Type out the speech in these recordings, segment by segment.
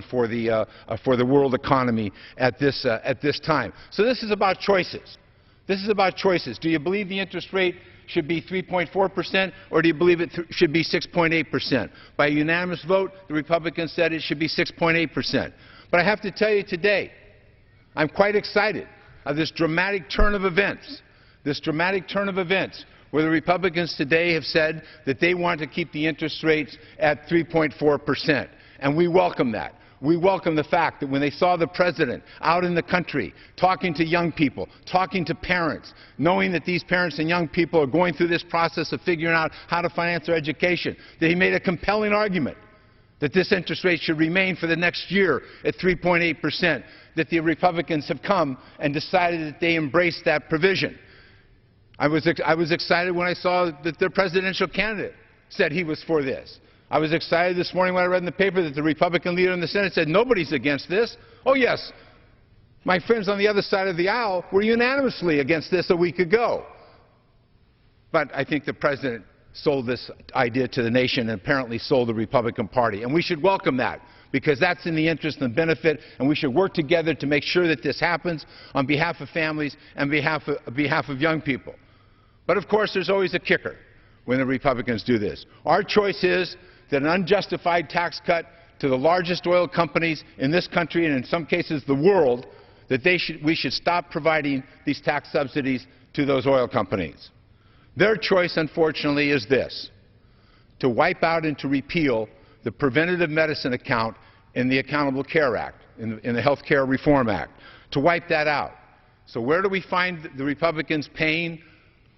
and for the world economy at this time. So this is about choices. This is about choices. Do you believe the interest rate should be 3.4%, or do you believe it should be 6.8%? By a unanimous vote, the Republicans said it should be 6.8%. But I have to tell you today, I'm quite excited of this dramatic turn of events, where the Republicans today have said that they want to keep the interest rates at 3.4%. And we welcome that. We welcome the fact that when they saw the President out in the country talking to young people, talking to parents, knowing that these parents and young people are going through this process of figuring out how to finance their education, that he made a compelling argument that this interest rate should remain for the next year at 3.8%, that the Republicans have come and decided that they embraced that provision. I was excited when I saw that their presidential candidate said he was for this. I was excited this morning when I read in the paper that the Republican leader in the Senate said nobody's against this. Oh, yes, my friends on the other side of the aisle were unanimously against this a week ago. But I think the President sold this idea to the nation and apparently sold the Republican Party. And we should welcome that, because that's in the interest and benefit, and we should work together to make sure that this happens on behalf of families and behalf of young people. But of course, there's always a kicker when the Republicans do this. Our choice is that an unjustified tax cut to the largest oil companies in this country, and in some cases the world, that we should stop providing these tax subsidies to those oil companies. Their choice, unfortunately, is this: to wipe out and to repeal the preventative medicine account in the Accountable Care Act, in the Health Care Reform Act, to wipe that out. So where do we find the Republicans paying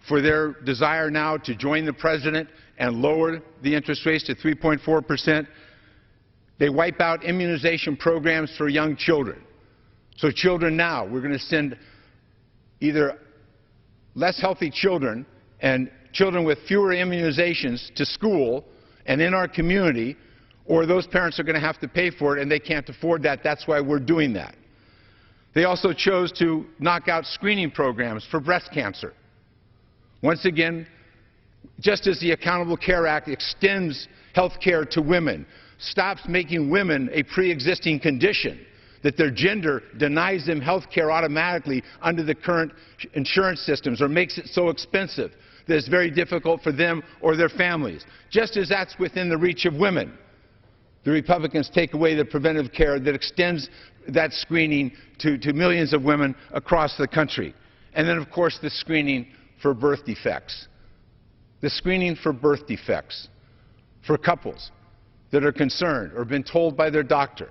for their desire now to join the President and lower the interest rates to 3.4%? They wipe out immunization programs for young children. So children now, we're going to send either less healthy children and children with fewer immunizations to school and in our community, or those parents are going to have to pay for it and they can't afford that. That's why we're doing that. They also chose to knock out screening programs for breast cancer. Once again, just as the Accountable Care Act extends health care to women, stops making women a pre-existing condition, that their gender denies them health care automatically under the current insurance systems, or makes it so expensive that it's very difficult for them or their families. Just as that's within the reach of women, the Republicans take away the preventive care that extends that screening to millions of women across the country. And then, of course, the screening for birth defects. The screening for birth defects for couples that are concerned or been told by their doctor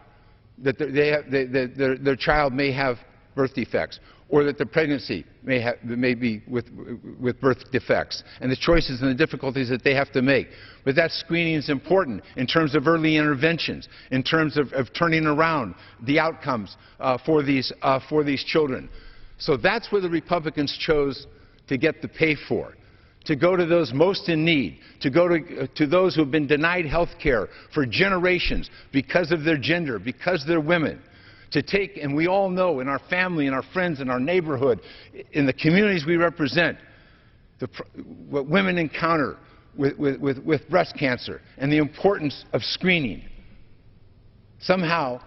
that their child may have birth defects, or that the pregnancy may be with birth defects, and the choices and the difficulties that they have to make. But that screening is important in terms of early interventions, in terms of turning around the outcomes for these children. So that's where the Republicans chose to get the pay for, to go to those most in need, to go to those who have been denied health care for generations because of their gender, because they're women, to take, and we all know in our family, in our friends, in our neighborhood, in the communities we represent, what women encounter with breast cancer and the importance of screening. Somehow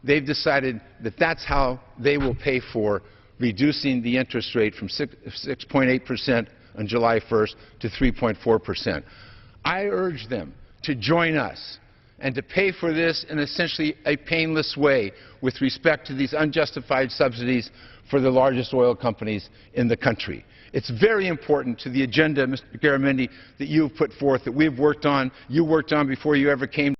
they've decided that that's how they will pay for reducing the interest rate from 6.8% on July 1st to 3.4%. I urge them to join us and to pay for this in essentially a painless way with respect to these unjustified subsidies for the largest oil companies in the country. It's very important to the agenda, Mr. Garamendi, that you've put forth, that we've worked on, you worked on before you ever came